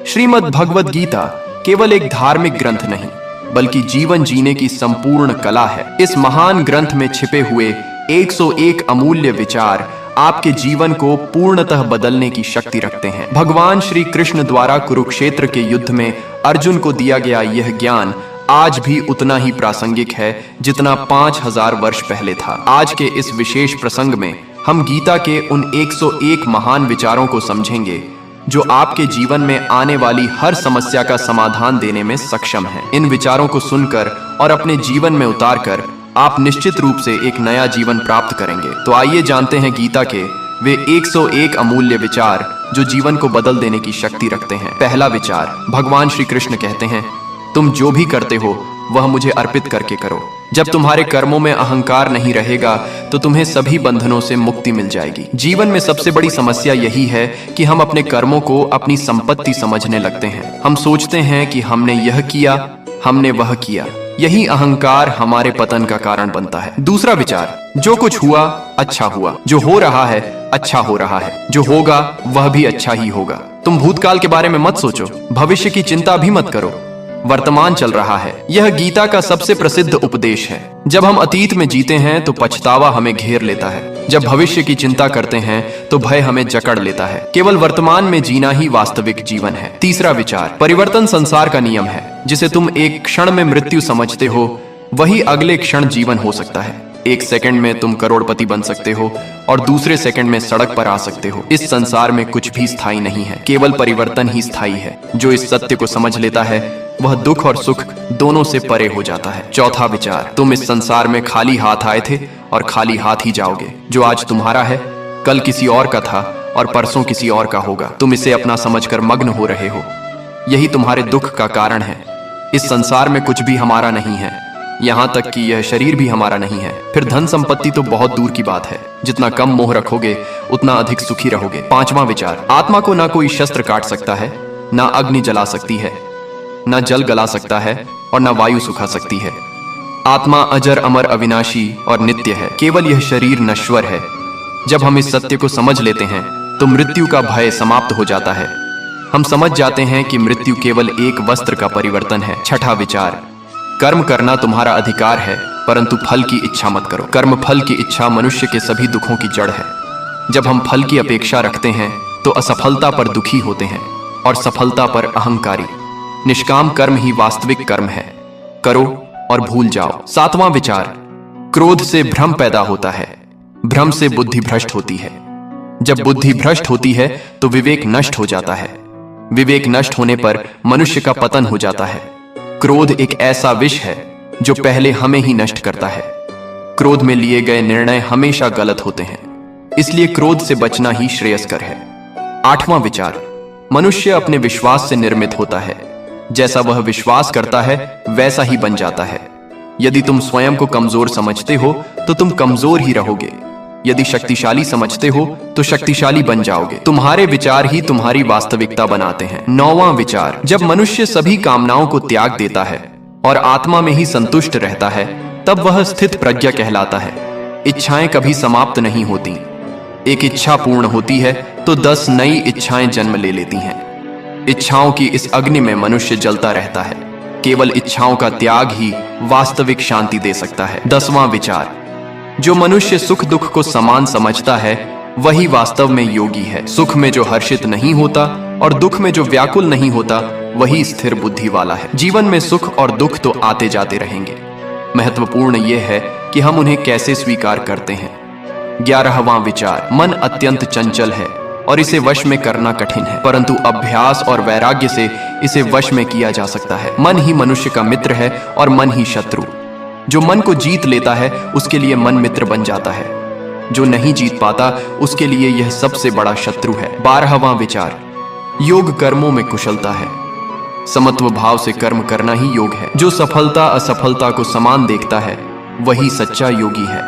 श्रीमद् भगवद गीता केवल एक धार्मिक ग्रंथ नहीं, बल्कि जीवन जीने की संपूर्ण कला है। इस महान ग्रंथ में छिपे हुए 101 अमूल्य विचार आपके जीवन को पूर्णतः बदलने की शक्ति रखते हैं। भगवान श्री कृष्ण द्वारा कुरुक्षेत्र के युद्ध में अर्जुन को दिया गया यह ज्ञान आज भी उतना ही प्रासंगिक है जितना 5000 वर्ष पहले था। आज के इस विशेष प्रसंग में हम गीता के उन 101 महान विचारों को समझेंगे जो आपके जीवन में आने वाली हर समस्या का समाधान देने में सक्षम है। इन विचारों को सुनकर और अपने जीवन में उतारकर आप निश्चित रूप से एक नया जीवन प्राप्त करेंगे। तो आइए जानते हैं गीता के वे 101 अमूल्य विचार जो जीवन को बदल देने की शक्ति रखते हैं। पहला विचार, भगवान श्री कृष्ण कहते हैं, तुम जो भी करते हो वह मुझे अर्पित करके करो। जब तुम्हारे कर्मों में अहंकार नहीं रहेगा तो तुम्हें सभी बंधनों से मुक्ति मिल जाएगी। जीवन में सबसे बड़ी समस्या यही है कि हम अपने कर्मों को अपनी संपत्ति समझने लगते हैं। हम सोचते हैं कि हमने यह किया, हमने वह किया। यही अहंकार हमारे पतन का कारण बनता है। दूसरा विचार, जो कुछ हुआ अच्छा हुआ, जो हो रहा है अच्छा हो रहा है, जो होगा वह भी अच्छा ही होगा। तुम भूतकाल के बारे में मत सोचो, भविष्य की चिंता भी मत करो, वर्तमान चल रहा है। यह गीता का सबसे प्रसिद्ध उपदेश है। जब हम अतीत में जीते हैं तो पछतावा हमें घेर लेता है। जब भविष्य की चिंता करते हैं तो भय हमें जकड़ लेता है। केवल वर्तमान में जीना ही वास्तविक जीवन है। तीसरा विचार, परिवर्तन संसार का नियम है। जिसे तुम एक क्षण में मृत्यु समझते हो वही अगले क्षण जीवन हो सकता है। एक सेकंड में तुम करोड़पति बन सकते हो और दूसरे सेकंड में सड़क पर आ सकते हो। इस संसार में कुछ भी स्थायी नहीं है, केवल परिवर्तन ही स्थायी है। जो इस सत्य को समझ लेता है वह दुख और सुख दोनों से परे हो जाता है। चौथा विचार, तुम इस संसार में खाली हाथ आए थे और खाली हाथ ही जाओगे। जो आज तुम्हारा है कल किसी और का था और परसों किसी और का होगा। तुम इसे अपना समझकर मग्न हो रहे हो, यही तुम्हारे दुख का कारण है। इस संसार में कुछ भी हमारा नहीं है, यहाँ तक कि यह शरीर भी हमारा नहीं है। फिर धन संपत्ति तो बहुत दूर की बात है। जितना कम मोह रखोगे उतना अधिक सुखी रहोगे। पांचवां विचार, आत्मा को ना कोई शस्त्र काट सकता है, ना अग्नि जला सकती है, ना जल गला सकता है और ना वायु सुखा सकती है। आत्मा अजर अमर अविनाशी और नित्य है, केवल यह शरीर नश्वर है। जब हम इस सत्य को समझ लेते हैं तो मृत्यु का भय समाप्त हो जाता है। हम समझ जाते हैं कि मृत्यु केवल एक वस्त्र का परिवर्तन है। छठा विचार, कर्म करना तुम्हारा अधिकार है, परंतु फल की इच्छा मत करो। कर्म फल की इच्छा मनुष्य के सभी दुखों की जड़ है। जब हम फल की अपेक्षा रखते हैं तो असफलता पर दुखी होते हैं और सफलता पर अहंकारी। निष्काम कर्म ही वास्तविक कर्म है, करो और भूल जाओ। सातवां विचार, क्रोध से भ्रम पैदा होता है, भ्रम से बुद्धि भ्रष्ट होती है। जब बुद्धि भ्रष्ट होती है तो विवेक नष्ट हो जाता है। विवेक नष्ट होने पर मनुष्य का पतन हो जाता है। क्रोध एक ऐसा विष है जो पहले हमें ही नष्ट करता है। क्रोध में लिए गए निर्णय हमेशा गलत होते हैं, इसलिए क्रोध से बचना ही श्रेयस्कर है। आठवां विचार, मनुष्य अपने विश्वास से निर्मित होता है। जैसा वह विश्वास करता है वैसा ही बन जाता है। यदि तुम स्वयं को कमजोर समझते हो तो तुम कमजोर ही रहोगे। यदि शक्तिशाली समझते हो तो शक्तिशाली बन जाओगे। तुम्हारे विचार ही तुम्हारी वास्तविकता बनाते हैं। नौवां विचार, जब मनुष्य सभी कामनाओं को त्याग देता है और आत्मा में ही संतुष्ट रहता है तब वह स्थित प्रज्ञा कहलाता है। इच्छाएं कभी समाप्त नहीं होती। एक इच्छा पूर्ण होती है तो 10 नई इच्छाएं जन्म ले लेती हैं। इच्छाओं की इस अग्नि में मनुष्य जलता रहता है। केवल इच्छाओं का त्याग ही वास्तविक शांति दे सकता है। 10वां विचार, जो मनुष्य सुख दुख को समान समझता है वही वास्तव में योगी है। सुख में जो हर्षित नहीं होता और दुख में जो व्याकुल नहीं होता वही स्थिर बुद्धि वाला है। जीवन में सुख और दुख तो आते जाते रहेंगे, महत्वपूर्ण यह है कि हम उन्हें कैसे स्वीकार करते हैं। 11वां विचार, मन अत्यंत चंचल है और इसे वश में करना कठिन है, परंतु अभ्यास और वैराग्य से इसे वश में किया जा सकता है। मन ही मनुष्य का मित्र है और मन ही शत्रु। जो मन को जीत लेता है उसके लिए मन मित्र बन जाता है, जो नहीं जीत पाता उसके लिए यह सबसे बड़ा शत्रु है। 12वां विचार, योग कर्मों में कुशलता है। समत्व भाव से कर्म करना ही योग है। जो सफलता असफलता को समान देखता है वही सच्चा योगी है।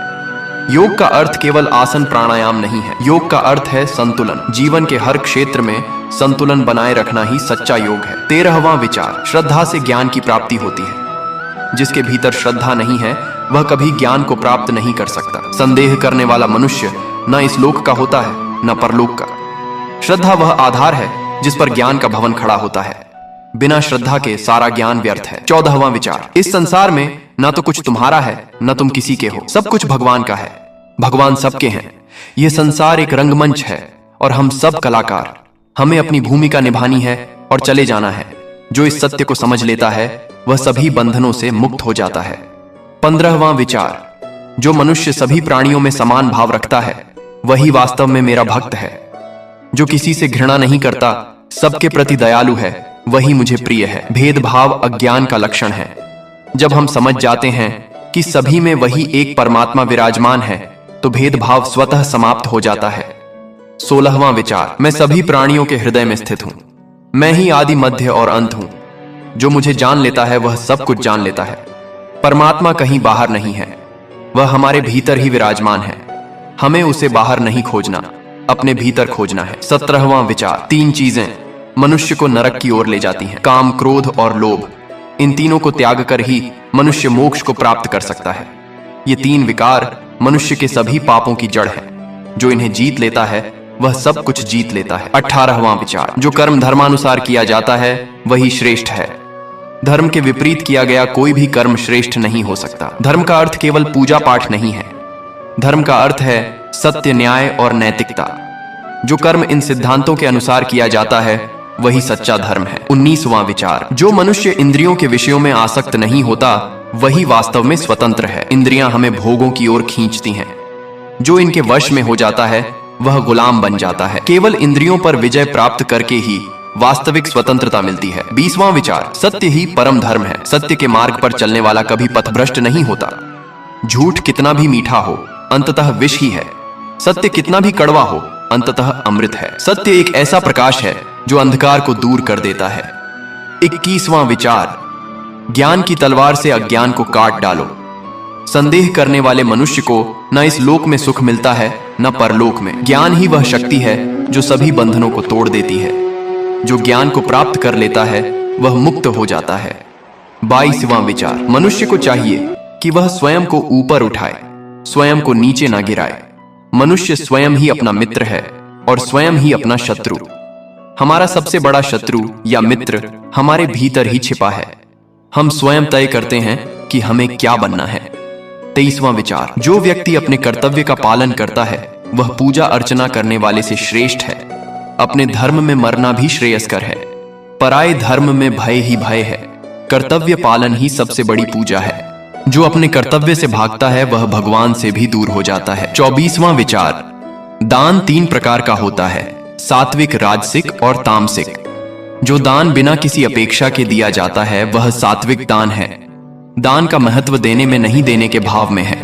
योग का अर्थ केवल आसन प्राणायाम नहीं है, योग का अर्थ है संतुलन। जीवन के हर क्षेत्र में संतुलन बनाए रखना ही सच्चा योग है। 13वां विचार, श्रद्धा से ज्ञान की प्राप्ति होती है। जिसके भीतर श्रद्धा नहीं है वह कभी ज्ञान को प्राप्त नहीं कर सकता। संदेह करने वाला मनुष्य न इस लोक का होता है न परलोक का। श्रद्धा वह आधार है जिस पर ज्ञान का भवन खड़ा होता है। बिना श्रद्धा के सारा ज्ञान व्यर्थ है। 14वां विचार, इस संसार में ना तो कुछ तुम्हारा है न तुम किसी के हो, सब कुछ भगवान का है। भगवान सबके हैं। यह संसार एक रंगमंच है और हम सब कलाकार। हमें अपनी भूमिका निभानी है और चले जाना है। जो इस सत्य को समझ लेता है वह सभी बंधनों से मुक्त हो जाता है। 15वां विचार, जो मनुष्य सभी प्राणियों में समान भाव रखता है वही वास्तव में मेरा भक्त है। जो किसी से घृणा नहीं करता, सबके प्रति दयालु है, वही मुझे प्रिय है। भेदभाव अज्ञान का लक्षण है। जब हम समझ जाते हैं कि सभी में वही एक परमात्मा विराजमान है तो भेदभाव स्वतः समाप्त हो जाता है। 16वां विचार, मैं सभी प्राणियों के हृदय में स्थित हूं। मैं ही आदि मध्य और अंत हूं। जो मुझे जान लेता है वह सब कुछ जान लेता है। परमात्मा कहीं बाहर नहीं है, वह हमारे भीतर ही विराजमान है। हमें उसे बाहर नहीं खोजना, अपने भीतर खोजना है। 17वां विचार, 3 चीजें मनुष्य को नरक की ओर ले जाती हैं, काम, क्रोध और लोभ। इन तीनों को त्याग कर ही मनुष्य मोक्ष को प्राप्त कर सकता है। ये 3 विकार मनुष्य के सभी पापों की जड़ है। जो इन्हें जीत लेता है वह सब कुछ जीत लेता है। 18वां विचार, जो कर्म धर्मानुसार किया जाता है वही श्रेष्ठ है। धर्म के विपरीत किया गया कोई भी कर्म श्रेष्ठ नहीं हो सकता। धर्म का अर्थ केवल पूजा पाठ नहीं है। धर्म का अर्थ है सत्य, न्याय और नैतिकता। जो कर्म इन सिद्धांतों के अनुसार किया जाता है वही सच्चा धर्म है। 19वां विचार, जो मनुष्य इंद्रियों के विषयों में आसक्त नहीं होता वही वास्तव में स्वतंत्र है। इंद्रियां हमें भोगों की ओर खींचती हैं। जो इनके वश में हो जाता है वह गुलाम बन जाता है। केवल इंद्रियों पर विजय प्राप्त करके ही वास्तविक स्वतंत्रता मिलती है। 20वां विचार, सत्य ही परम धर्म है। सत्य के मार्ग पर चलने वाला कभी पथभ्रष्ट नहीं होता। झूठ कितना भी मीठा हो अंततः विष ही है। सत्य कितना भी कड़वा हो अंततः अमृत है। सत्य एक ऐसा प्रकाश है जो अंधकार को दूर कर देता है। 21वां विचार, ज्ञान की तलवार से अज्ञान को काट डालो। संदेह करने वाले मनुष्य को न इस लोक में सुख मिलता है न परलोक में। ज्ञान ही वह शक्ति है जो सभी बंधनों को तोड़ देती है। जो ज्ञान को प्राप्त कर लेता है वह मुक्त हो जाता है। 22वां विचार, मनुष्य को चाहिए कि वह स्वयं को ऊपर उठाए, स्वयं को नीचे ना गिराए। मनुष्य स्वयं ही अपना मित्र है और स्वयं ही अपना शत्रु। हमारा सबसे बड़ा शत्रु या मित्र हमारे भीतर ही छिपा है। हम स्वयं तय करते हैं कि हमें क्या बनना है। 23वां विचार, जो व्यक्ति अपने कर्तव्य का पालन करता है वह पूजा अर्चना करने वाले से श्रेष्ठ है। अपने धर्म में मरना भी श्रेयस्कर है। पराये धर्म में भय ही भय है। कर्तव्य पालन ही सबसे बड़ी पूजा है। जो अपने कर्तव्य से भागता है वह भगवान से भी दूर हो जाता है। 24वां विचार, दान 3 प्रकार का होता है, सात्विक, राजसिक और तामसिक। जो दान बिना किसी अपेक्षा के दिया जाता है वह सात्विक दान है। दान का महत्व देने में नहीं, देने के भाव में है।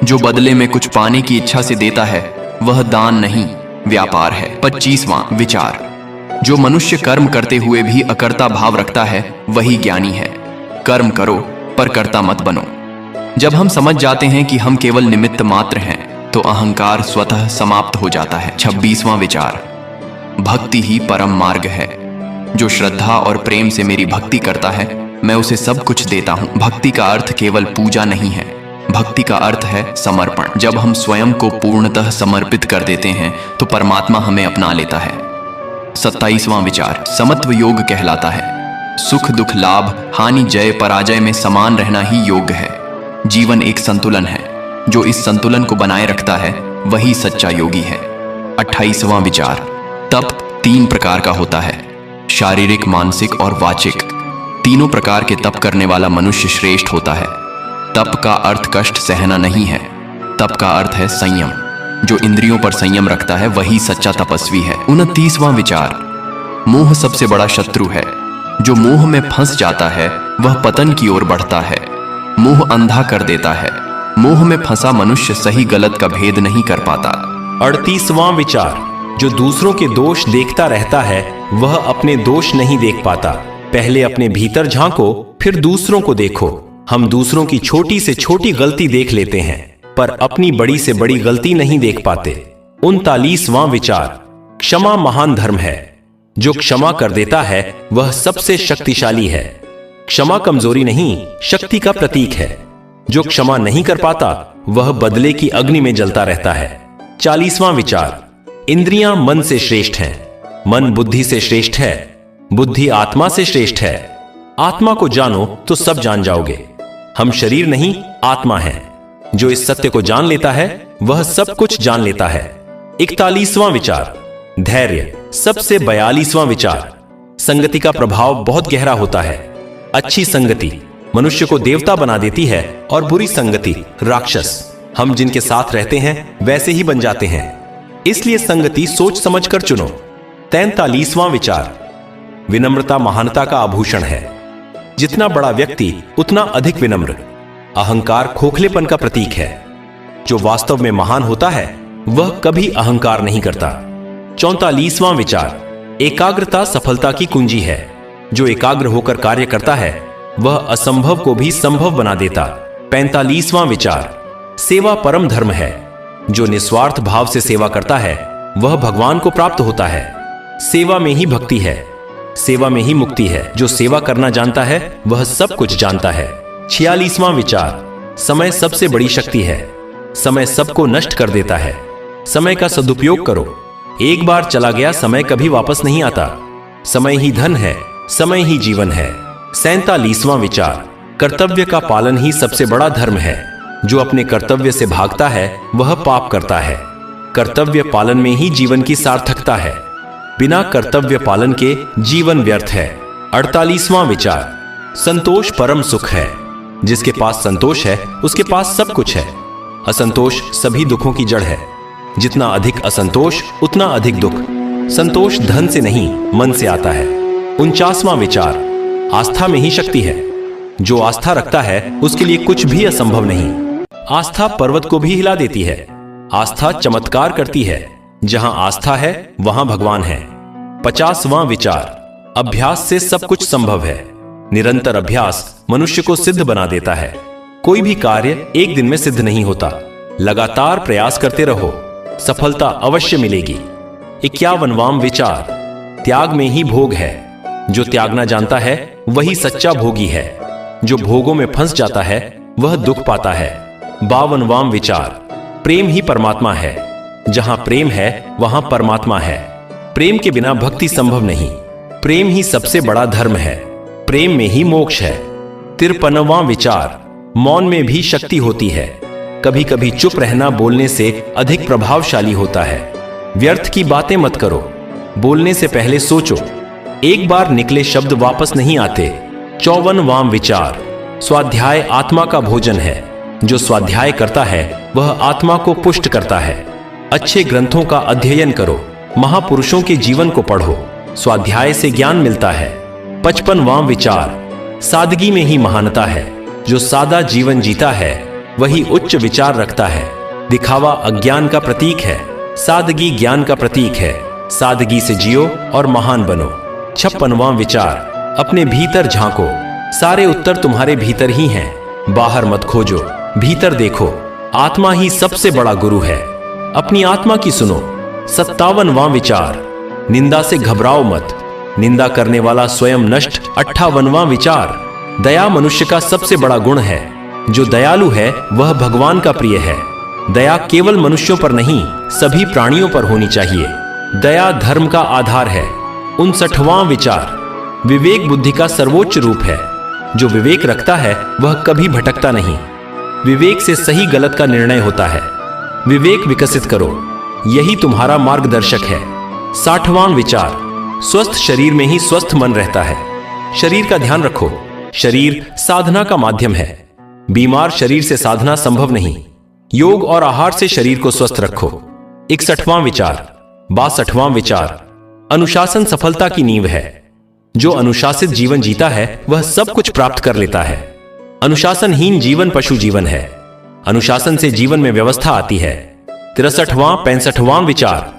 जो बदले में कुछ पाने की इच्छा से देता है वह दान नहीं, व्यापार है। 25वां विचार, जो मनुष्य कर्म करते हुए भी अकर्ता भाव रखता है वही ज्ञानी है। कर्म करो पर कर्ता मत बनो। जब हम समझ जाते हैं कि हम केवल निमित्त मात्र हैं तो अहंकार स्वतः समाप्त हो जाता है। 26वां विचार, भक्ति ही परम मार्ग है। जो श्रद्धा और प्रेम से मेरी भक्ति करता है मैं उसे सब कुछ देता हूं। भक्ति का अर्थ केवल पूजा नहीं है, भक्ति का अर्थ है समर्पण। जब हम स्वयं को पूर्णतः समर्पित कर देते हैं तो परमात्मा हमें अपना लेता है। 27वां विचार, समत्व योग कहलाता है। सुख दुख, लाभ हानि, जय पराजय में समान रहना ही योग है। जीवन एक संतुलन है। जो इस संतुलन को बनाए रखता है वही सच्चा योगी है। 28वां विचार, तप 3 प्रकार का होता है, शारीरिक, मानसिक और वाचिक। तीनों प्रकार के तप करने वाला मनुष्य श्रेष्ठ होता है। तप का अर्थ कष्ट सहना नहीं है, तप का अर्थ है संयम। जो इंद्रियों पर संयम रखता है वही सच्चा तपस्वी है। 29वां विचार, मोह सबसे बड़ा शत्रु है। जो मोह में फंस जाता है वह पतन की ओर बढ़ता है। मोह अंधा कर देता है। मोह में फंसा मनुष्य सही गलत का भेद नहीं कर पाता। 38वां विचार, जो दूसरों के दोष देखता रहता है वह अपने दोष नहीं देख पाता। पहले अपने भीतर झांको फिर दूसरों को देखो। हम दूसरों की छोटी से छोटी गलती देख लेते हैं पर अपनी बड़ी से बड़ी गलती नहीं देख पाते। 39वां विचार, क्षमा महान धर्म है। जो क्षमा कर देता है वह सबसे शक्तिशाली है। क्षमा कमजोरी नहीं, शक्ति का प्रतीक है। जो क्षमा नहीं कर पाता वह बदले की अग्नि में जलता रहता है। 40वां विचार, इंद्रियां मन से श्रेष्ठ हैं। मन बुद्धि से श्रेष्ठ है, बुद्धि आत्मा से श्रेष्ठ है। आत्मा को जानो तो सब जान जाओगे। हम शरीर नहीं आत्मा हैं। जो इस सत्य को जान लेता है वह सब कुछ जान लेता है। 41वां विचार, धैर्य। सबसे 42वां विचार, संगति का प्रभाव बहुत गहरा होता है। अच्छी संगति मनुष्य को देवता बना देती है और बुरी संगति राक्षस। हम जिनके साथ रहते हैं वैसे ही बन जाते हैं, इसलिए संगति सोच समझकर चुनो। 43वां विचार, विनम्रता महानता का आभूषण है। जितना बड़ा व्यक्ति उतना अधिक विनम्र। अहंकार खोखलेपन का प्रतीक है। जो वास्तव में महान होता है वह कभी अहंकार नहीं करता। 44वां विचार, एकाग्रता सफलता की कुंजी है। जो एकाग्र होकर कार्य करता है वह असंभव को भी संभव बना देता। 45वां विचार, सेवा परम धर्म है। जो निस्वार्थ भाव से सेवा करता है वह भगवान को प्राप्त होता है। सेवा में ही भक्ति है, सेवा में ही मुक्ति है। जो सेवा करना जानता है वह सब कुछ जानता है। 46वां विचार, समय सबसे बड़ी शक्ति है। समय सबको नष्ट कर देता है। समय का सदुपयोग करो। एक बार चला गया समय कभी वापस नहीं आता। समय ही धन है, समय ही जीवन है। 47वां विचार, कर्तव्य का पालन ही सबसे बड़ा धर्म है। जो अपने कर्तव्य से भागता है वह पाप करता है। कर्तव्य पालन में ही जीवन की सार्थकता है। बिना कर्तव्य पालन के जीवन व्यर्थ है। 48वां विचार, संतोष परम सुख है। जिसके पास संतोष है उसके पास सब कुछ है। असंतोष सभी दुखों की जड़ है। जितना अधिक असंतोष उतना अधिक दुख। संतोष धन से नहीं मन से आता है। 49वां विचार, आस्था में ही शक्ति है। जो आस्था रखता है उसके लिए कुछ भी असंभव नहीं। आस्था पर्वत को भी हिला देती है। आस्था चमत्कार करती है। जहां आस्था है वहां भगवान है। 50वां विचार, अभ्यास से सब कुछ संभव है। निरंतर अभ्यास मनुष्य को सिद्ध बना देता है। कोई भी कार्य एक दिन में सिद्ध नहीं होता। लगातार प्रयास करते रहो, सफलता अवश्य मिलेगी। 51वां विचार, त्याग में ही भोग है। जो त्यागना जानता है वही सच्चा भोगी है। जो भोगों में फंस जाता है वह दुख पाता है। 52वां विचार, प्रेम ही परमात्मा है। जहां प्रेम है वहां परमात्मा है। प्रेम के बिना भक्ति संभव नहीं। प्रेम ही सबसे बड़ा धर्म है। प्रेम में ही मोक्ष है। 53वां विचार, मौन में भी शक्ति होती है। कभी कभी चुप रहना बोलने से अधिक प्रभावशाली होता है। व्यर्थ की बातें मत करो। बोलने से पहले सोचो। एक बार निकले शब्द वापस नहीं आते। 54वां विचार, स्वाध्याय आत्मा का भोजन है। जो स्वाध्याय करता है वह आत्मा को पुष्ट करता है। अच्छे ग्रंथों का अध्ययन करो। महापुरुषों के जीवन को पढ़ो। स्वाध्याय से ज्ञान मिलता है। 55वां विचार, सादगी में ही महानता है। जो सादा जीवन जीता है वही उच्च विचार रखता है। दिखावा अज्ञान का प्रतीक है। सादगी ज्ञान का प्रतीक है। सादगी से जियो और महान बनो। 56वां विचार, अपने भीतर झांको। सारे उत्तर तुम्हारे भीतर ही हैं। बाहर मत खोजो, भीतर देखो। आत्मा ही सबसे बड़ा गुरु है। अपनी आत्मा की सुनो। 57वां विचार, निंदा से घबराओ मत। निंदा करने वाला स्वयं नष्ट। 58वां विचार, दया मनुष्य का सबसे बड़ा गुण है। जो दयालु है वह भगवान का प्रिय है। दया केवल मनुष्यों पर नहीं सभी प्राणियों पर होनी चाहिए। दया धर्म का आधार है। 59वां विचार, विवेक बुद्धि का सर्वोच्च रूप है। जो विवेक रखता है वह कभी भटकता नहीं। विवेक से सही गलत का निर्णय होता है। विवेक विकसित करो, यही तुम्हारा मार्गदर्शक है। 60वां विचार, स्वस्थ शरीर में ही स्वस्थ मन रहता है। शरीर का ध्यान रखो। शरीर साधना का माध्यम है। बीमार शरीर से साधना संभव नहीं। योग और आहार से शरीर को स्वस्थ रखो। 61वां विचार, 62वां विचार, अनुशासन सफलता की नींव है। जो अनुशासित जीवन जीता है वह सब कुछ प्राप्त कर लेता है। अनुशासनहीन जीवन पशु जीवन है। अनुशासन से जीवन में व्यवस्था आती है। 63वां 65वां विचार,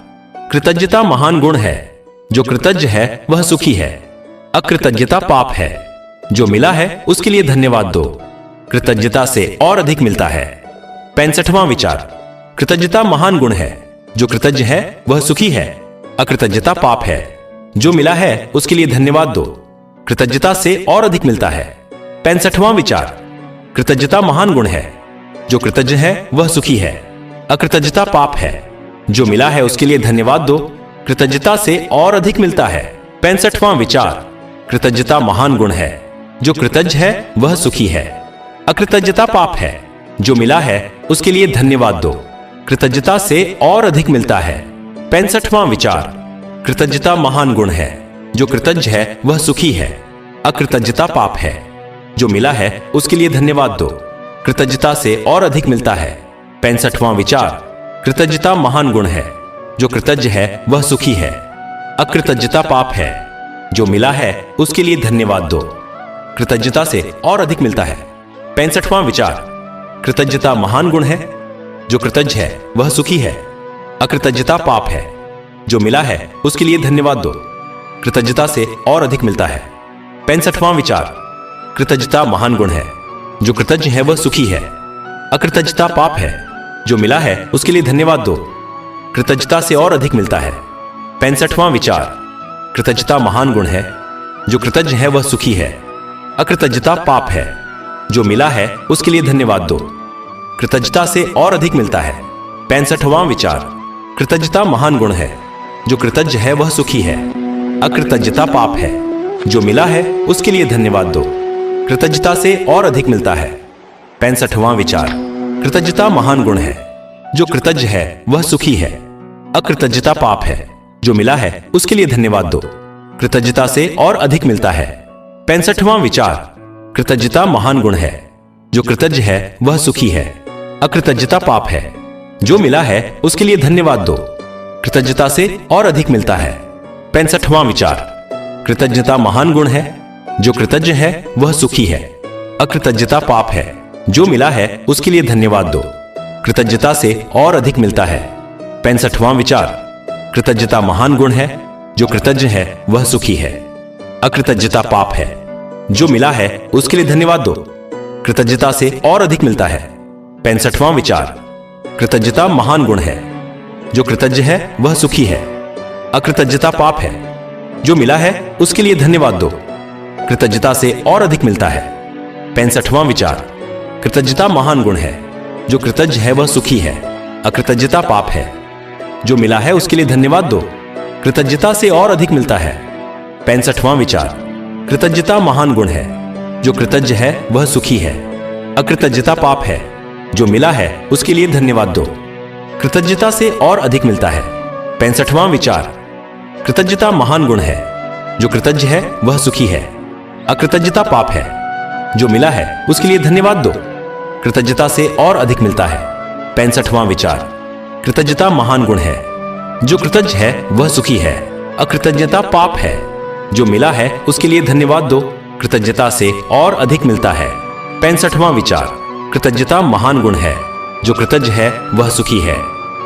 कृतज्ञता महान गुण है। जो कृतज्ञ है वह सुखी है। अकृतज्ञता पाप है। जो मिला है उसके लिए धन्यवाद दो। कृतज्ञता से और अधिक मिलता है। 65वां विचार, कृतज्ञता महान गुण है। जो कृतज्ञ है वह सुखी है। अकृतज्ञता पाप है। जो मिला है उसके लिए धन्यवाद दो। कृतज्ञता से और अधिक मिलता है। 65वां विचार, कृतज्ञता महान गुण है। जो कृतज्ञ है वह सुखी है। अकृतज्ञता पाप है। जो मिला है उसके लिए धन्यवाद दो। कृतज्ञता से और अधिक मिलता है। 65वां विचार, कृतज्ञता महान गुण है। जो कृतज्ञ है वह सुखी है। अकृतज्ञता पाप है। जो मिला है उसके लिए धन्यवाद दो। कृतज्ञता से और अधिक मिलता है। 65वां विचार, कृतज्ञता महान गुण है। जो कृतज्ञ है वह सुखी है। अकृतज्ञता पाप है। जो मिला है उसके लिए धन्यवाद दो। कृतज्ञता से और अधिक मिलता है। 65वां विचार, कृतज्ञता महान गुण है। जो कृतज्ञ है वह सुखी है। अकृतज्ञता पाप है। जो मिला है उसके लिए धन्यवाद दो। कृतज्ञता से और अधिक मिलता है। 65वां विचार, कृतज्ञता महान गुण है। जो कृतज्ञ है वह सुखी है। अकृतज्ञता पाप है। जो मिला है उसके लिए धन्यवाद दो। कृतज्ञता से और अधिक मिलता है। 65वां विचार, कृतज्ञता महान गुण है। जो कृतज्ञ है वह सुखी है। अकृतज्ञता पाप है। जो मिला है उसके लिए धन्यवाद दो। कृतज्ञता से और अधिक मिलता है। 65वां विचार, कृतज्ञता महान गुण है। जो कृतज्ञ है वह सुखी है। अकृतज्ञता पाप है। जो मिला है उसके लिए धन्यवाद दो। कृतज्ञता से और अधिक मिलता है। 65वां विचार, कृतज्ञता महान गुण है। जो कृतज्ञ है वह सुखी है। अकृतज्ञता पाप है। जो मिला है उसके लिए धन्यवाद दो। कृतज्ञता से और अधिक मिलता है। 65वां विचार, कृतज्ञता महान गुण है। जो कृतज्ञ है वह सुखी है। अकृतज्ञता पाप है। जो मिला है उसके लिए धन्यवाद दो। कृतज्ञता से और अधिक मिलता है। 65वां विचार, कृतज्ञता महान गुण है। जो कृतज्ञ है वह सुखी है। अकृतज्ञता पाप है। जो मिला है उसके लिए धन्यवाद दो। कृतज्ञता से और अधिक मिलता है। 65वां विचार, कृतज्ञता महान गुण है। जो कृतज्ञ है वह सुखी है। अकृतज्ञता पाप है। जो मिला है उसके लिए धन्यवाद दो। कृतज्ञता से और अधिक मिलता है। 65वां विचार, कृतज्ञता महान गुण है। जो कृतज्ञ है वह सुखी है। अकृतज्ञता पाप है। जो मिला है उसके लिए धन्यवाद दो। कृतज्ञता से और अधिक मिलता है। 65वां विचार, कृतज्ञता महान गुण है। जो कृतज्ञ है वह सुखी है। अकृतज्ञता पाप है। जो मिला है उसके लिए धन्यवाद दो। कृतज्ञता से और अधिक मिलता है। 65वां विचार, कृतज्ञता महान गुण है। जो कृतज्ञ है वह सुखी है। अकृतज्ञता पाप है। जो मिला है उसके लिए धन्यवाद दो। कृतज्ञता से और अधिक मिलता है। 65वां विचार, कृतज्ञता महान गुण है। जो कृतज्ञ है वह सुखी है। अकृतज्ञता पाप है। जो मिला है उसके लिए धन्यवाद दो। कृतज्ञता से और अधिक मिलता है। 65वां विचार, कृतज्ञता महान गुण है। जो कृतज्ञ है वह सुखी है। अकृतज्ञता पाप है। जो मिला है उसके लिए धन्यवाद दो। कृतज्ञता से और अधिक मिलता है। 65वां विचार, कृतज्ञता महान गुण है। जो कृतज्ञ है वह सुखी है। अकृतज्ञता पाप है। जो मिला है उसके लिए धन्यवाद दो। कृतज्ञता से और अधिक मिलता है। 65वां विचार, कृतज्ञता महान गुण है। जो कृतज्ञ है वह सुखी है।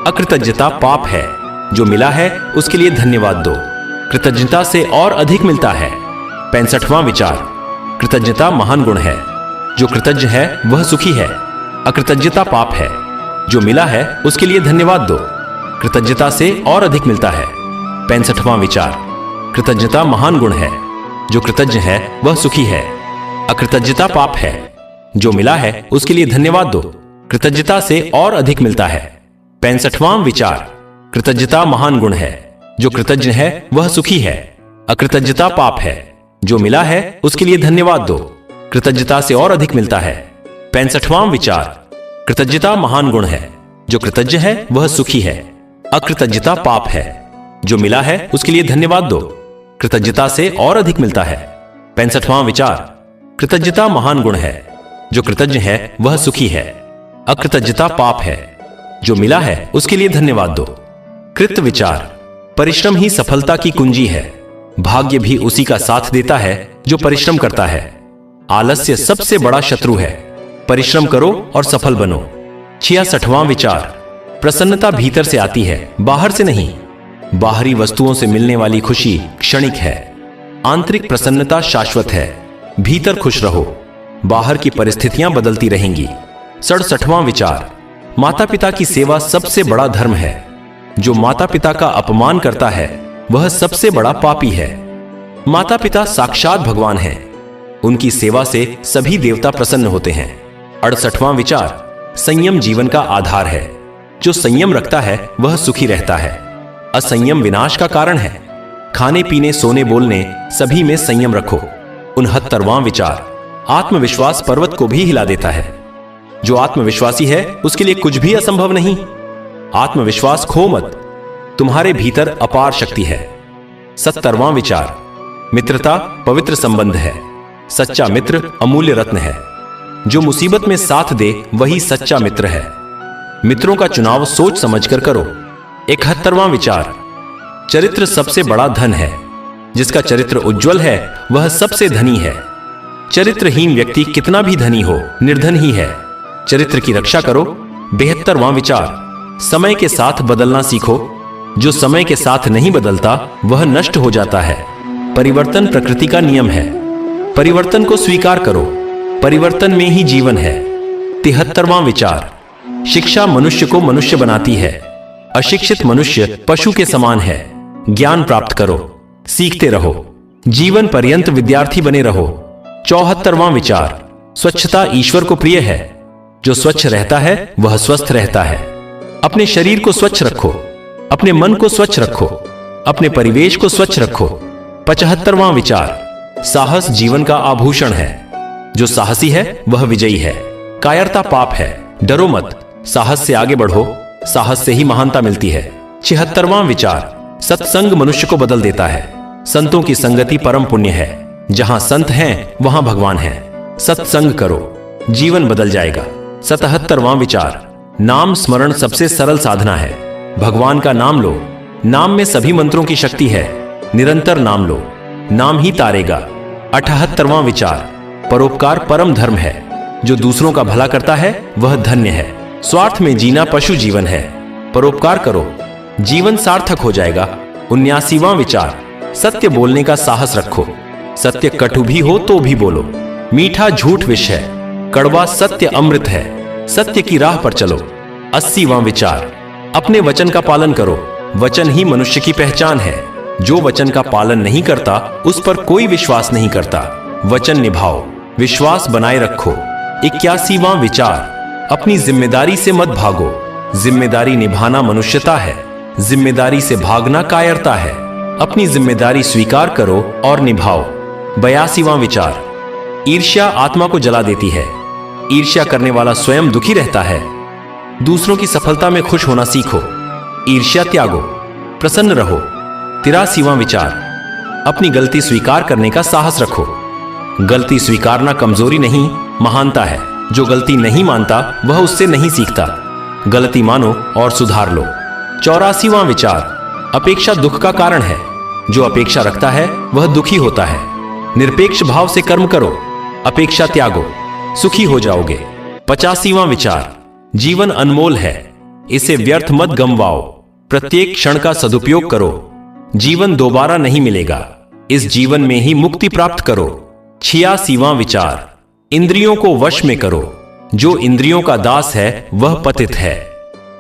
अकृतज्ञता पाप है। जो मिला है उसके लिए धन्यवाद दो। कृतज्ञता से और अधिक मिलता है। 65वां विचार, कृतज्ञता महान गुण है। जो कृतज्ञ है वह सुखी है। अकृतज्ञता पाप है। जो मिला है उसके लिए धन्यवाद दो। कृतज्ञता से और अधिक मिलता है। 65वां विचार, कृतज्ञता महान गुण है। जो कृतज्ञ है वह सुखी है। अकृतज्ञता पाप है। जो मिला है उसके लिए धन्यवाद दो। कृतज्ञता से और अधिक मिलता है। 65वां विचार, कृतज्ञता महान गुण है। जो कृतज्ञ है वह सुखी है। अकृतज्ञता पाप है। जो मिला है उसके लिए धन्यवाद दो। कृतज्ञता से और अधिक मिलता है। 65वां विचार, कृतज्ञता महान गुण है। जो कृतज्ञ है वह सुखी है। अकृतज्ञता पाप है। जो मिला है उसके लिए धन्यवाद दो। कृतज्ञता से और अधिक मिलता है। 65वां विचार, कृतज्ञता महान गुण है। जो कृतज्ञ है वह सुखी है। अकृतज्ञता पाप है। जो मिला है उसके लिए धन्यवाद दो। कृत विचार, परिश्रम ही सफलता की कुंजी है। भाग्य भी उसी का साथ देता है जो परिश्रम करता है। आलस्य सबसे बड़ा शत्रु है। परिश्रम करो और सफल बनो। 66वां विचार, प्रसन्नता भीतर से आती है, बाहर से नहीं। बाहरी वस्तुओं से मिलने वाली खुशी क्षणिक है। आंतरिक प्रसन्नता शाश्वत है। भीतर खुश रहो। बाहर की परिस्थितियां बदलती रहेंगी। 67वां विचार, माता पिता की सेवा सबसे बड़ा धर्म है। जो माता पिता का अपमान करता है वह सबसे बड़ा पापी है। माता पिता साक्षात भगवान हैं। उनकी सेवा से सभी देवता प्रसन्न होते हैं। 68वां विचार, संयम जीवन का आधार है। जो संयम रखता है वह सुखी रहता है। असंयम विनाश का कारण है। खाने पीने सोने बोलने सभी में संयम रखो। 69वां विचार, आत्मविश्वास पर्वत को भी हिला देता है। जो आत्मविश्वासी है उसके लिए कुछ भी असंभव नहीं। आत्मविश्वास खो मत, तुम्हारे भीतर अपार शक्ति है। 70वां विचार, मित्रता पवित्र संबंध है। सच्चा मित्र अमूल्य रत्न है। जो मुसीबत में साथ दे वही सच्चा मित्र है। मित्रों का चुनाव सोच समझकर करो। 71वां विचार, चरित्र सबसे बड़ा धन है। जिसका चरित्र उज्जवल है वह सबसे धनी है। चरित्रहीन व्यक्ति कितना भी धनी हो निर्धन ही है। चरित्र की रक्षा करो। 72वां विचार, समय के साथ बदलना सीखो। जो समय के साथ नहीं बदलता वह नष्ट हो जाता है। परिवर्तन प्रकृति का नियम है। परिवर्तन को स्वीकार करो। परिवर्तन में ही जीवन है। 73वां विचार, शिक्षा मनुष्य को मनुष्य बनाती है। अशिक्षित मनुष्य पशु के समान है। ज्ञान प्राप्त करो, सीखते रहो, जीवन पर्यंत विद्यार्थी बने रहो। 74वां विचार, स्वच्छता ईश्वर को प्रिय है। जो स्वच्छ रहता है वह स्वस्थ रहता है। अपने शरीर को स्वच्छ रखो, अपने मन को स्वच्छ रखो, अपने परिवेश को स्वच्छ रखो। 75वां विचार, साहस जीवन का आभूषण है। जो साहसी है वह विजयी है। कायरता पाप है। डरो मत, साहस से आगे बढ़ो। साहस से ही महानता मिलती है। 76वां विचार, सत्संग मनुष्य को बदल देता है। संतों की संगति परम पुण्य है। जहां संत हैं वहां भगवान है। सत्संग करो, जीवन बदल जाएगा। 77वां विचार, नाम स्मरण सबसे सरल साधना है। भगवान का नाम लो। नाम में सभी मंत्रों की शक्ति है। निरंतर नाम लो, नाम ही तारेगा। 78वां विचार, परोपकार परम धर्म है। जो दूसरों का भला करता है वह धन्य है। स्वार्थ में जीना पशु जीवन है। परोपकार करो, जीवन सार्थक हो जाएगा। 79वां विचार, सत्य बोलने का साहस रखो। सत्य कटु भी हो तो भी बोलो। मीठा झूठ विष है, कड़वा सत्य अमृत है। सत्य की राह पर चलो। 80वां विचार, अपने वचन का पालन करो। वचन ही मनुष्य की पहचान है। जो वचन का पालन नहीं करता उस पर कोई विश्वास नहीं करता। वचन निभाओ, विश्वास बनाए रखो। 81वां विचार, अपनी जिम्मेदारी से मत भागो। जिम्मेदारी निभाना मनुष्यता है। जिम्मेदारी से भागना कायरता है। अपनी जिम्मेदारी स्वीकार करो और निभाओ। 82वां विचार, ईर्ष्या आत्मा को जला देती है। ईर्ष्या करने वाला स्वयं दुखी रहता है। दूसरों की सफलता में खुश होना सीखो। ईर्ष्या त्यागो, प्रसन्न रहो। 83वां विचार, अपनी गलती स्वीकार करने का साहस रखो। गलती स्वीकारना कमजोरी नहीं, महानता है। जो गलती नहीं मानता वह उससे नहीं सीखता। गलती मानो और सुधार लो। 84वां विचार, अपेक्षा दुख का कारण है। जो अपेक्षा रखता है वह दुखी होता है। निरपेक्ष भाव से कर्म करो। अपेक्षा त्यागो, सुखी हो जाओगे। 85वां विचार, जीवन अनमोल है। इसे व्यर्थ मत गंवाओ। प्रत्येक क्षण का सदुपयोग करो। जीवन दोबारा नहीं मिलेगा। इस जीवन में ही मुक्ति प्राप्त करो। 86वां विचार, इंद्रियों को वश में करो। जो इंद्रियों का दास है वह पतित है।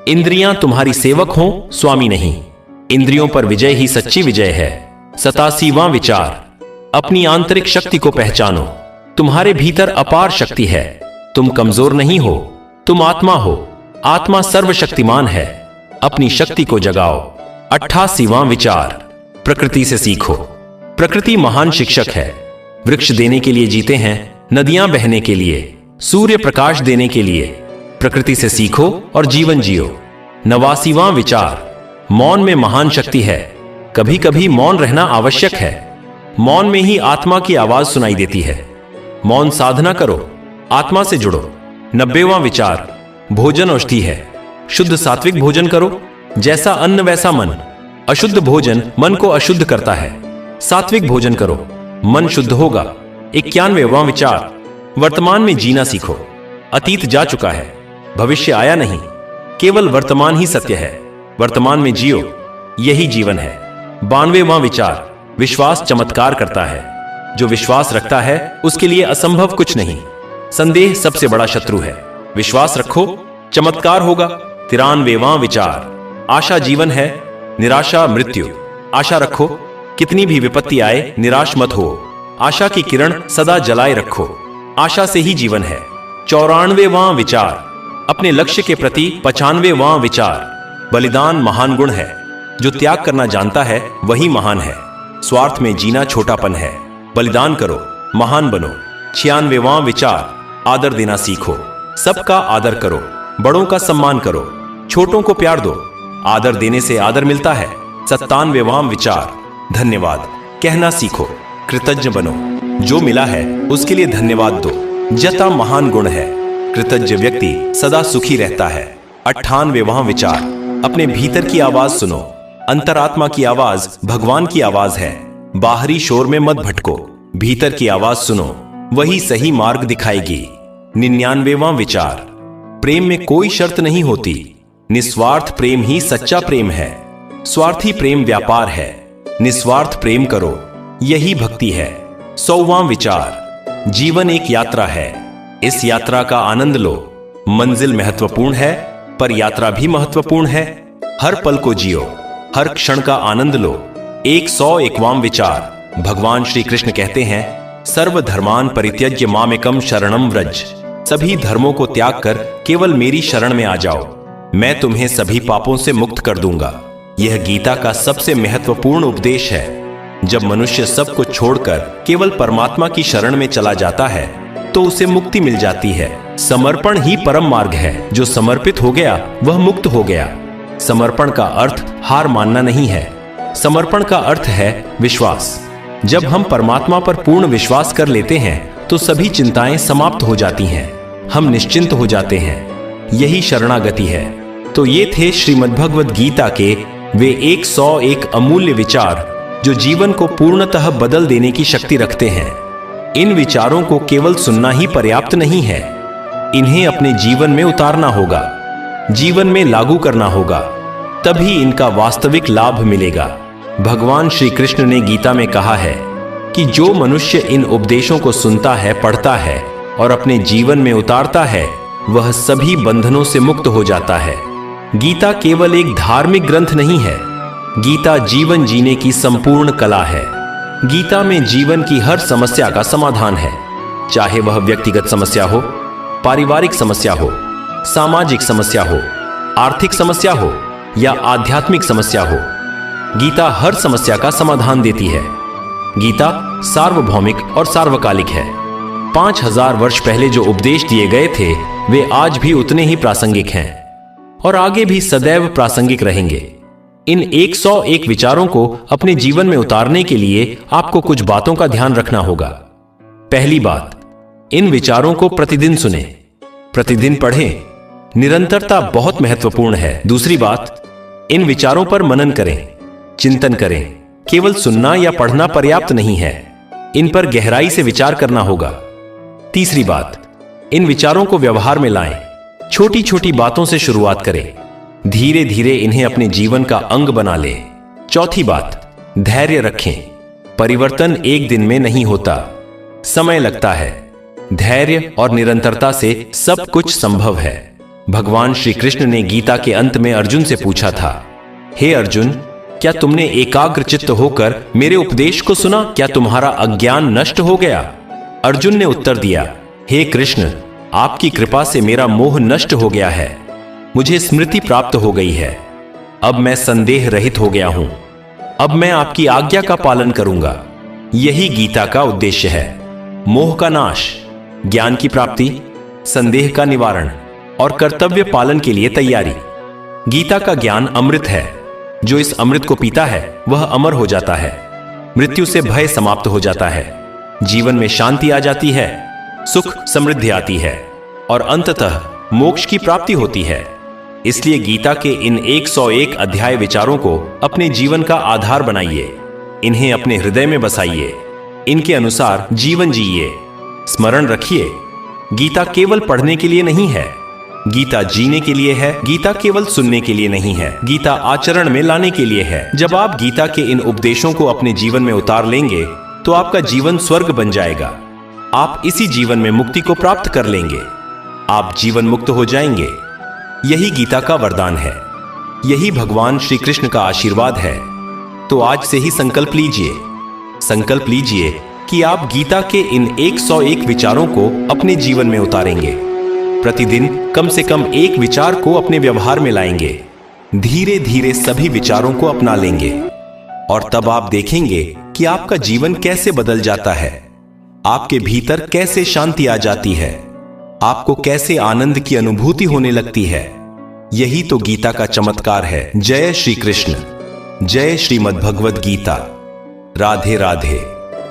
इंद्रियां तुम्हारी सेवक हों, स्वामी नहीं। इंद्रियों पर विजय ही सच्ची विजय है। 87वां विचार, अपनी आंतरिक शक्ति को पहचानो। तुम्हारे भीतर अपार शक्ति है। तुम कमजोर नहीं हो, तुम आत्मा हो। आत्मा सर्वशक्तिमान है। अपनी शक्ति को जगाओ। 88वां विचार, प्रकृति से सीखो। प्रकृति महान शिक्षक है। वृक्ष देने के लिए जीते हैं, नदियां बहने के लिए, सूर्य प्रकाश देने के लिए। प्रकृति से सीखो और जीवन जियो। 89वां विचार, मौन में महान शक्ति है। कभी कभी मौन रहना आवश्यक है। मौन में ही आत्मा की आवाज सुनाई देती है। मौन साधना करो, आत्मा से जुड़ो। 90वां विचार, भोजन औषधि है। शुद्ध सात्विक भोजन करो। जैसा अन्न वैसा मन। अशुद्ध भोजन मन को अशुद्ध करता है। सात्विक भोजन करो, मन शुद्ध होगा। 91वां विचार, वर्तमान में जीना सीखो। अतीत जा चुका है, भविष्य आया नहीं। केवल वर्तमान ही सत्य है। वर्तमान में जियो, यही जीवन है। 92वां विचार, विश्वास चमत्कार करता है। जो विश्वास रखता है उसके लिए असंभव कुछ नहीं। संदेह सबसे बड़ा शत्रु है। विश्वास रखो, चमत्कार होगा। 93वां विचार, आशा जीवन है, निराशा मृत्यु। आशा रखो, कितनी भी विपत्ति आए निराश मत हो। आशा की किरण सदा जलाए रखो। आशा से ही जीवन है। 94वां विचार, अपने लक्ष्य के प्रति 95वां विचार, बलिदान महान गुण है। जो त्याग करना जानता है वही महान है। स्वार्थ में जीना छोटापन है। बलिदान करो, महान बनो। 96वां विचार, आदर देना सीखो। सबका आदर करो, बड़ों का सम्मान करो, छोटों को प्यार दो। आदर देने से आदर मिलता है। 97वां विचार, धन्यवाद कहना सीखो, कृतज्ञ बनो। जो मिला है उसके लिए धन्यवाद दो। जता महान गुण है। कृतज्ञ व्यक्ति सदा सुखी रहता है। 98वां विचार, अपने भीतर की आवाज सुनो। अंतरात्मा की आवाज भगवान की आवाज है। बाहरी शोर में मत भटको, भीतर की आवाज सुनो, वही सही मार्ग दिखाएगी। 99वां विचार, प्रेम में कोई शर्त नहीं होती। निस्वार्थ प्रेम ही सच्चा प्रेम है। स्वार्थी प्रेम व्यापार है। निस्वार्थ प्रेम करो, यही भक्ति है। 100वां विचार, जीवन एक यात्रा है। इस यात्रा का आनंद लो। मंजिल महत्वपूर्ण है पर यात्रा भी महत्वपूर्ण है। हर पल को जियो, हर क्षण का आनंद लो। 101वां विचार, भगवान श्री कृष्ण कहते हैं, सर्वधर्मान परित्यज्य मामेकम शरणम व्रज। सभी धर्मों को त्याग कर केवल मेरी शरण में आ जाओ, मैं तुम्हें सभी पापों से मुक्त कर दूंगा। यह गीता का सबसे महत्वपूर्ण उपदेश है। जब मनुष्य सब कुछ छोड़कर केवल परमात्मा की शरण में चला जाता है तो उसे मुक्ति मिल जाती है। समर्पण ही परम मार्ग है। जो समर्पित हो गया वह मुक्त हो गया। समर्पण का अर्थ हार मानना नहीं है। समर्पण का अर्थ है विश्वास। जब हम परमात्मा पर पूर्ण विश्वास कर लेते हैं तो सभी चिंताएं समाप्त हो जाती हैं। हम निश्चिंत हो जाते हैं। यही शरणागति है। तो ये थे श्रीमद्भगवद गीता के वे 101 अमूल्य विचार जो जीवन को पूर्णतः बदल देने की शक्ति रखते हैं। इन विचारों को केवल सुनना ही पर्याप्त नहीं है, इन्हें अपने जीवन में उतारना होगा, जीवन में लागू करना होगा, तभी इनका वास्तविक लाभ मिलेगा। भगवान श्री कृष्ण ने गीता में कहा है कि जो मनुष्य इन उपदेशों को सुनता है, पढ़ता है और अपने जीवन में उतारता है, वह सभी बंधनों से मुक्त हो जाता है। गीता केवल एक धार्मिक ग्रंथ नहीं है, गीता जीवन जीने की संपूर्ण कला है। गीता में जीवन की हर समस्या का समाधान है, चाहे वह व्यक्तिगत समस्या हो, पारिवारिक समस्या हो, सामाजिक समस्या हो, आर्थिक समस्या हो या आध्यात्मिक समस्या हो। गीता हर समस्या का समाधान देती है। गीता सार्वभौमिक और सार्वकालिक है। 5000 वर्ष पहले जो उपदेश दिए गए थे वे आज भी उतने ही प्रासंगिक हैं और आगे भी सदैव प्रासंगिक रहेंगे। इन 101 विचारों को अपने जीवन में उतारने के लिए आपको कुछ बातों का ध्यान रखना होगा। पहली बात, इन विचारों को प्रतिदिन सुने, प्रतिदिन पढ़ें। निरंतरता बहुत महत्वपूर्ण है। दूसरी बात, इन विचारों पर मनन करें, चिंतन करें। केवल सुनना या पढ़ना पर्याप्त नहीं है, इन पर गहराई से विचार करना होगा। तीसरी बात, इन विचारों को व्यवहार में लाएं। छोटी छोटी बातों से शुरुआत करें, धीरे धीरे इन्हें अपने जीवन का अंग बना लें। चौथी बात, धैर्य रखें। परिवर्तन एक दिन में नहीं होता, समय लगता है। धैर्य और निरंतरता से सब कुछ संभव है। भगवान श्री कृष्ण ने गीता के अंत में अर्जुन से पूछा था, हे अर्जुन, क्या तुमने एकाग्र चित्त होकर मेरे उपदेश को सुना? क्या तुम्हारा अज्ञान नष्ट हो गया? अर्जुन ने उत्तर दिया, हे कृष्ण, आपकी कृपा से मेरा मोह नष्ट हो गया है, मुझे स्मृति प्राप्त हो गई है। अब मैं संदेह रहित हो गया हूं। अब मैं आपकी आज्ञा का पालन करूंगा। यही गीता का उद्देश्य है। मोह का नाश, ज्ञान की प्राप्ति, संदेह का निवारण और कर्तव्य पालन के लिए तैयारी। गीता का ज्ञान अमृत है। जो इस अमृत को पीता है वह अमर हो जाता है। मृत्यु से भय समाप्त हो जाता है। जीवन में शांति आ जाती है, सुख समृद्धि आती है और अंततः मोक्ष की प्राप्ति होती है। इसलिए गीता के इन 101 अध्याय विचारों को अपने जीवन का आधार बनाइए। इन्हें अपने हृदय में बसाइए। इनके अनुसार जीवन जिए। स्मरण रखिए, गीता केवल पढ़ने के लिए नहीं है, गीता जीने के लिए है। गीता केवल सुनने के लिए नहीं है, गीता आचरण में लाने के लिए है। जब आप गीता के इन उपदेशों को अपने जीवन में उतार लेंगे तो आपका जीवन स्वर्ग बन जाएगा। आप इसी जीवन में मुक्ति को प्राप्त कर लेंगे। आप जीवन मुक्त हो जाएंगे। यही गीता का वरदान है। यही भगवान श्री कृष्ण का आशीर्वाद है। तो आज से ही संकल्प लीजिए कि आप गीता के इन 101 विचारों को अपने जीवन में उतारेंगे। प्रतिदिन कम से कम एक विचार को अपने व्यवहार में लाएंगे। धीरे धीरे सभी विचारों को अपना लेंगे और तब आप देखेंगे कि आपका जीवन कैसे बदल जाता है, आपके भीतर कैसे शांति आ जाती है, आपको कैसे आनंद की अनुभूति होने लगती है। यही तो गीता का चमत्कार है। जय श्री कृष्ण, जय श्रीमद् भगवद गीता। राधे राधे।